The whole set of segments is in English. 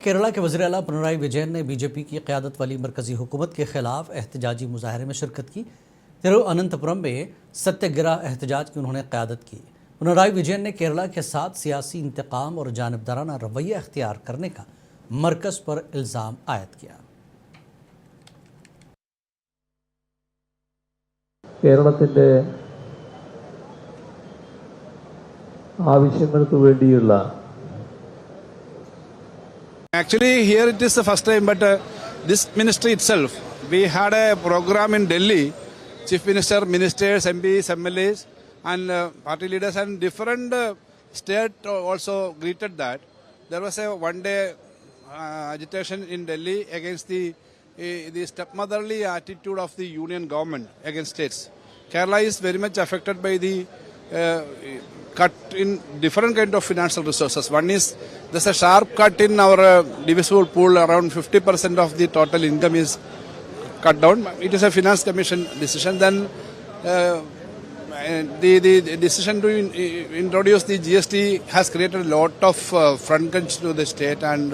केरला के वज़ीर-ए-आला पिनराई विजयन ने बीजेपी की क़यादत वाली मरकज़ी हुकूमत के ख़िलाफ़ एहतजाजी मुज़ाहरे में शिरकत की। तिरुअनंतपुरम में सत्याग्रह एहतजाज की उन्होंने क़यादत की। पिनराई विजयन ने केरला के साथ सियासी इंतकाम और जानिबदाराना रवैया अख्तियार करने का मरकज़ पर इल्ज़ाम आयद किया। കേരളത്തിൻ്റെ ആവശ്യങ്ങൾക്ക് വേണ്ടിയുള്ള Actually, here it is the first time, but this ministry itself, we had a program in Delhi. Chief Minister, ministers, MPs, MLAs, and party leaders and different state also greeted that. There was a one-day agitation in Delhi against the stepmotherly attitude of the union government against states. Kerala is very much affected by the cut in different kind of financial resources. One is there's a sharp cut in our divisible pool. Around 50% of the total income is cut down. It is a finance commission decision. Then the decision to introduce the GST has created a lot of front crunch to the state, and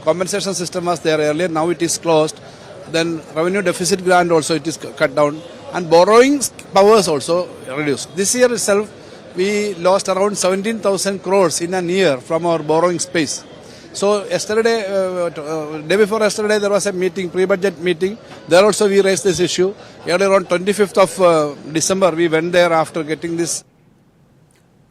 compensation system was there earlier. Now it is closed. Then revenue deficit grant also it is cut down, and borrowing powers also reduced. This year itself, we lost around 17,000 crores in a year from our borrowing space. So yesterday, day before yesterday, there was a meeting, pre-budget meeting. There also we raised this issue. Earlier on 25th of December, we went there after getting this.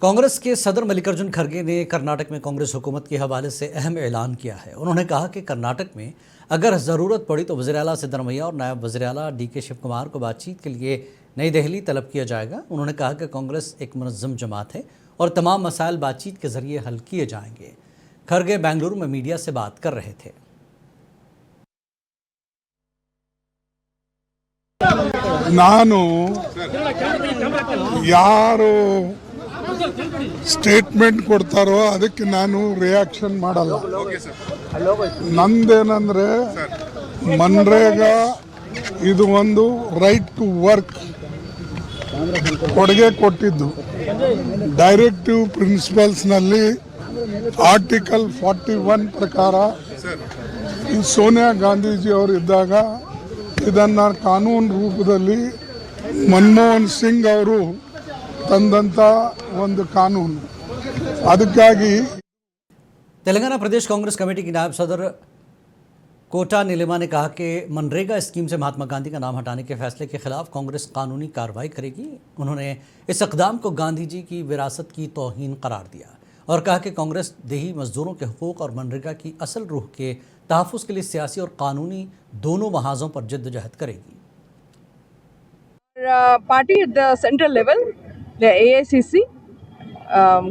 Congress के सदर मल्लिकार्जुन खड़गे ने कर्नाटक में कांग्रेस हुकूमत के हवाले से अहम ऐलान किया है। उन्होंने कहा कि कर्नाटक में अगर ज़रूरत पड़ी तो वज़ीर-ए-आला सिद्धरमैया और नायब वज़ीर-ए-आला डी.के. शिवकुमार को बातचीत के लिए नई दिल्ली तलब किया जाएगा। उन्होंने कहा कि कांग्रेस एक मुनज़्ज़म जमात है और तमाम मसाइल बातचीत के ज़रिए हल किए जाएंगे। खड़गे बेंगलुरु में मीडिया से बात कर रहे थे। ನಾನು ಯಾರು ಸ್ಟೇಟ್ಮೆಂಟ್ ಕೊಡ್ತಾರೋ ಅದಕ್ಕೆ ನಾನು ರಿಯಾಕ್ಷನ್ ಮಾಡಲ್ಲ. ನಂದೇನಂದ್ರೆ ಮನ್ರೇಗಾ ಇದು ಒಂದು ರೈಟ್ ಟು ವರ್ಕ್ ಕೊಡುಗೆ ಕೊಟ್ಟಿದ್ದು. ಡೈರೆಕ್ಟಿವ್ ಪ್ರಿನ್ಸಿಪಲ್ಸ್ನಲ್ಲಿ ಆರ್ಟಿಕಲ್ 41 ಪ್ರಕಾರ ಈ ಸೋನಿಯಾ ಗಾಂಧೀಜಿ ಅವರು ಇದ್ದಾಗ ಇದನ್ನು ಕಾನೂನು ರೂಪದಲ್ಲಿ ಮನಮೋಹನ್ ಸಿಂಗ್ ಅವರು ತಂದಂಥ ಒಂದು ಕಾನೂನು. ಅದಕ್ಕಾಗಿ तेलंगाना प्रदेश कांग्रेस कमेटी की नायब सदर कोटा नीलिमा ने कहा कि मनरेगा स्कीम से महात्मा गांधी का नाम हटाने के फैसले के खिलाफ कांग्रेस कानूनी कार्रवाई करेगी। उन्होंने इस इक़दाम को गांधी जी की विरासत की तौहीन करार दिया और कहा कि कांग्रेस देही मजदूरों के हुकूक और मनरेगा की असल रूह के तहफ़्फ़ुज़ के लिए सियासी और कानूनी दोनों महाजों पर जद्दोजहद करेगी। Party at the central level, the AICC,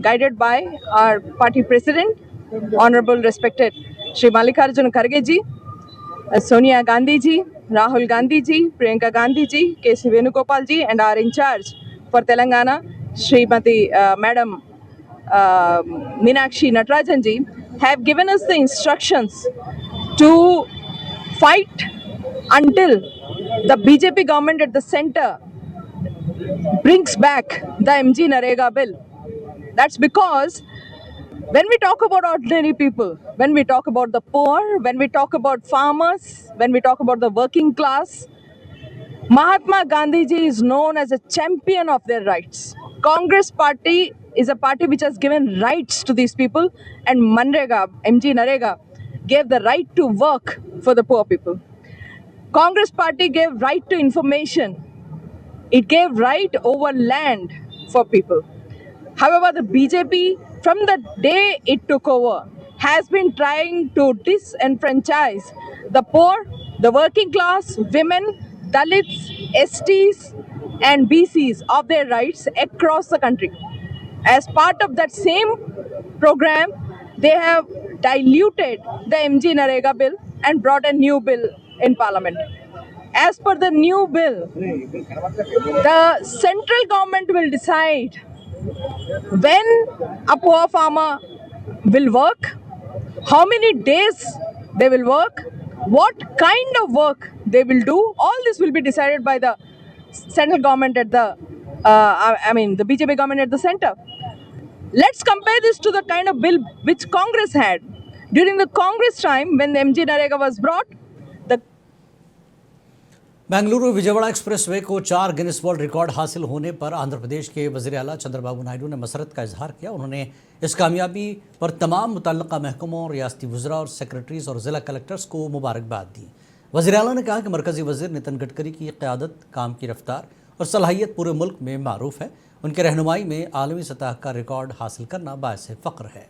guided by our party president, Honorable Respected Shri Mallikarjun Kharge ji, Sonia Gandhi ji, Rahul Gandhi ji, Priyanka Gandhi ji, K.C. Venugopal ji, and our in charge for Telangana, Srimati Madam Meenakshi Natarajan ji, have given us the instructions to fight until the BJP government at the center brings back the MG Narega bill. That's because when we talk about ordinary people, when we talk about the poor, when we talk about farmers, when we talk about the working class, Mahatma Gandhi ji is known as a champion of their rights. Congress party is a party which has given rights to these people, and Manrega, MG Narega, gave the right to work for the poor people. Congress party gave right to information. It gave right over land for people. However, the BJP, from the day it took over, has been trying to disenfranchise the poor, the working class, women, Dalits, STs, and BCs of their rights across the country. As part of that same program, they have diluted the MG Narega bill and brought a new bill in Parliament. As per the new bill, the central government will decide when a poor farmer will work, how many days they will work, what kind of work they will do. All this will be decided by the central government at the, the BJP government at the center. Let's compare this to the kind of bill which Congress had. During the Congress time, when the MG Narega was brought, the Bengaluru Vijayawada expressway को 4 Guinness world record हासिल होने पर आंध्र प्रदेश के वज़ीर आला चंद्रबाबू नायडू ने मसरत का इजहार किया। उन्होंने इस कामयाबी पर तमाम मुतल्लिका महकमों, रियासती वज़रा और सेक्रेटरीज और ज़िला कलेक्टर्स को मुबारकबाद दी। वज़ीर आला ने कहा कि मरकज़ी वज़ीर नितिन गडकरी की क़यादत, काम की रफ्तार और सलाहियत पूरे मुल्क में मारूफ है। उनके रहनुमाई में आलमी सतह का रिकॉर्ड हासिल करना बाइस फ़ख्र है।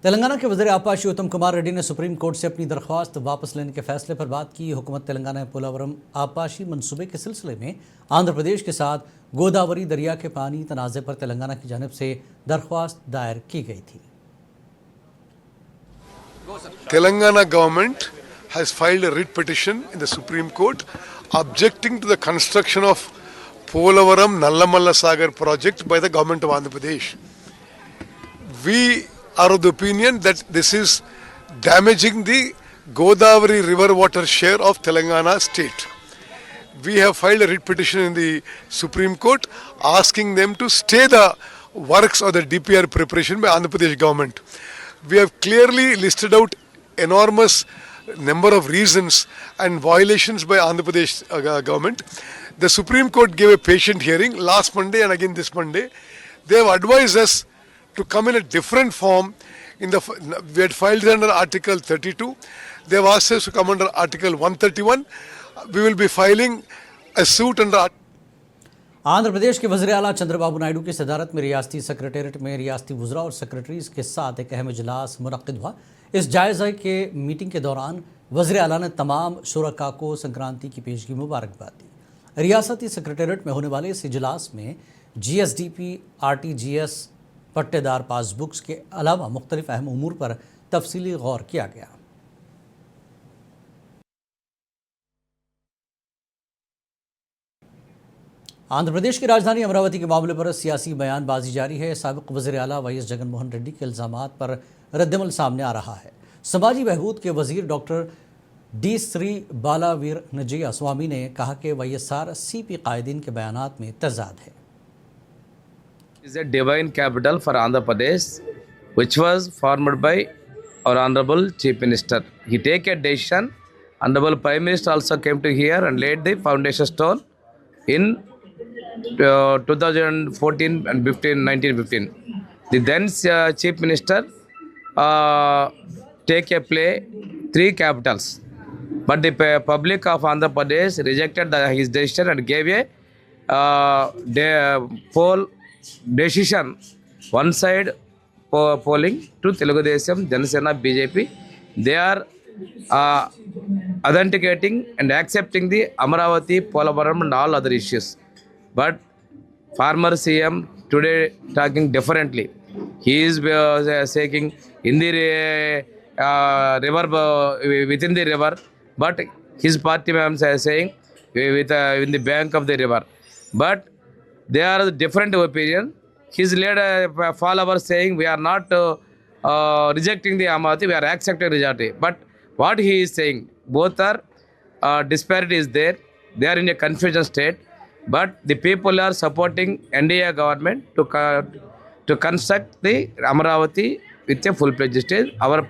तेलंगाना के वज़ीर आपाशी उत्तम कुमार रेड्डी ने सुप्रीम कोर्ट से अपनी दरख्वास्त वापस लेने के फैसले पर बात की। हुकूमत तेलंगाना ने पोलावरम आपाशी मंसूबे के सिलसिले में आंध्र प्रदेश के साथ गोदावरी दरिया के पानी तनाज़े पर तेलंगाना की जानिब से दरख्वास्त दायर की गई थी। Telangana government has filed a writ petition in the Supreme Court objecting to the construction of Polavaram Nallamalla Sagar project by the government of Andhra Pradesh. We are of the opinion that this is damaging the Godavari river water share of Telangana state. We have filed a writ petition in the Supreme Court asking them to stay the works or the DPR preparation by Andhra Pradesh government. We have clearly listed out enormous number of reasons and violations by Andhra Pradesh government. The Supreme Court gave a patient hearing last Monday and again this Monday. They have advised us to come in a different form. We had filed it under Article 32. They have asked us to come under Article 131. We will be filing a suit under Andhra Pradesh के वज़ीर आला चंद्रबाबू नायडू की सदारत में रियासती secretariat में रियासती वज़रा और सेक्रेटरीज के साथ एक अहम इजलास मुनक़्क़िद हुआ। इस जायज़ा के मीटिंग के दौरान वज़ीर आला ने तमाम शुरका को संक्रांति की पेशगी मुबारकबाद दी। रियासती सेक्रेटेरिएट में होने वाले इस इजलास में GSDP, RTGS, पट्टेदार पासबुक्स के अलावा मुख्तलिफ अहम उमूर पर तफसीली गौर किया गया। आंध्र प्रदेश की राजधानी अमरावती के मामले पर सियासी बयानबाजी जारी है। साबिक़ वज़ीर आला YS जगनमोहन रेड्डी के इल्ज़ामात पर रद्दमल सामने आ रहा है। समाजी बहबूद के वज़ीर डॉक्टर D. श्री बालावीर नजिया स्वामी ने कहा कि YSR CP कायदीन के बयानात में तज़ाद है। is a divine capital for Andhra Pradesh, which was formed by our Honorable Chief Minister. He take a decision. Honorable Prime Minister also came to here and laid the foundation stone in 2014 and 1915. The then Chief Minister take a play 3 capitals, but the public of Andhra Pradesh rejected his decision and gave a poll decision one side polling to Telugu Desam, Janasena, BJP. They are authenticating and accepting the Amaravati, Polavaram and all other issues. But former CM today talking differently. He is saying in the river, within the river, but his party members are saying in the bank of the river. But they are different opinion. His leader followers saying we are not rejecting the Amaravati, we are accepting Rejati. But what he is saying, both are disparity is there. They are in a confusion state. But the people are supporting NDA government to construct the Amaravati with a full-fledged state. Our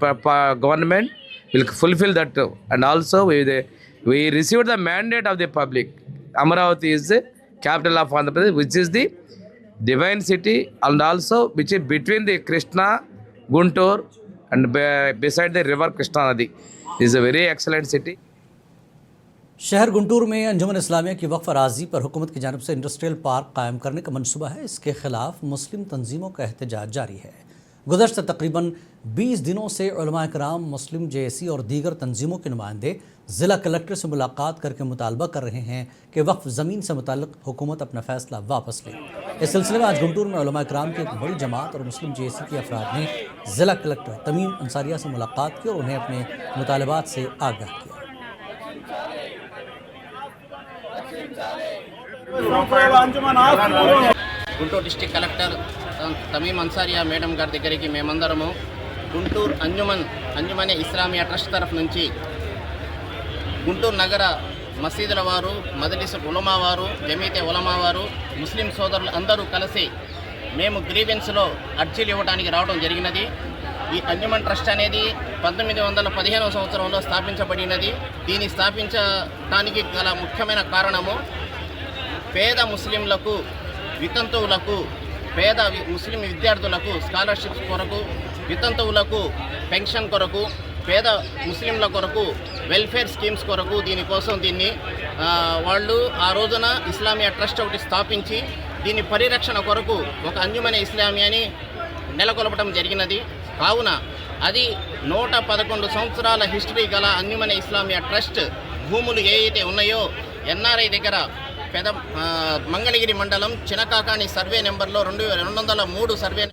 government will fulfill that too. And also we received the mandate of the public. Amaravati is the capital of Andhra Pradesh, which is the divine city and also which is between the Krishna, Guntur and beside the river Krishna Nadi. It is a very excellent city. शहर गुंटूर में अंजुमन इस्लामिया की वक्फ अराजी पर हुकूमत की जानिब से industrial park कायम करने का मनसूबा है। इसके खिलाफ मुस्लिम तंजीमों का एहतजाज जारी है। गुज़श्ता तकरीबन 20 दिनों से उलमा कराम, मुस्लिम JAC और दीगर तंजीमों के नुमाइंदे ज़िला कलेक्टर से मुलाकात करके मुतालबा कर रहे हैं कि वक्फ ज़मीन से मुताल्लिक़ हुकूमत अपना फ़ैसला वापस ले। इस सिलसिले में आज गुंटूर में उलमा कराम की एक बड़ी जमात और मुस्लिम JAC के अफराद ने ज़िला कलेक्टर तमीम अंसारिया से मुलाकात की और उन्हें अपने मुतालबात से आगाह किया। Guntur district collector Tamim Ansariya madam గారి దగ్గరికి మేమందరము గుంటూరు అంజుమనే ఇస్లామియా ట్రస్ట్ తరఫు నుంచి గుంటూరు నగర మసీదుల వారు, మజ్లిస్ ఉలమా వారు, జమీతే ఉలమా వారు, ముస్లిం సోదరులు అందరూ కలిసి మేము గ్రీవెన్స్లో అర్జీలు ఇవ్వడానికి రావడం జరిగినది. ఈ అంజుమన్ ట్రస్ట్ అనేది 1915వ సంవత్సరంలో స్థాపించబడినది. దీన్ని స్థాపించడానికి గల ముఖ్యమైన కారణము పేద ముస్లింలకు, వితంతువులకు, పేద ముస్లిం విద్యార్థులకు స్కాలర్షిప్స్ కొరకు, వితంతువులకు పెన్షన్ కొరకు, పేద ముస్లింల కొరకు వెల్ఫేర్ స్కీమ్స్ కొరకు దీన్ని వాళ్ళు ఆ రోజున ఇస్లామియా ట్రస్ట్ ఒకటి స్థాపించి దీని పరిరక్షణ కొరకు ఒక అంజుమనే ఇస్లామియాని నెలకొల్పడం జరిగినది. కావున అది 111 సంవత్సరాల హిస్టరీ గల అంజుమనే ఇస్లామియా ట్రస్ట్ భూములు ఏవైతే ఉన్నాయో ఎన్ఆర్ఐ దగ్గర మంగళగిరి మండలం చినకాకాని సర్వే నెంబర్లో 203 సర్వే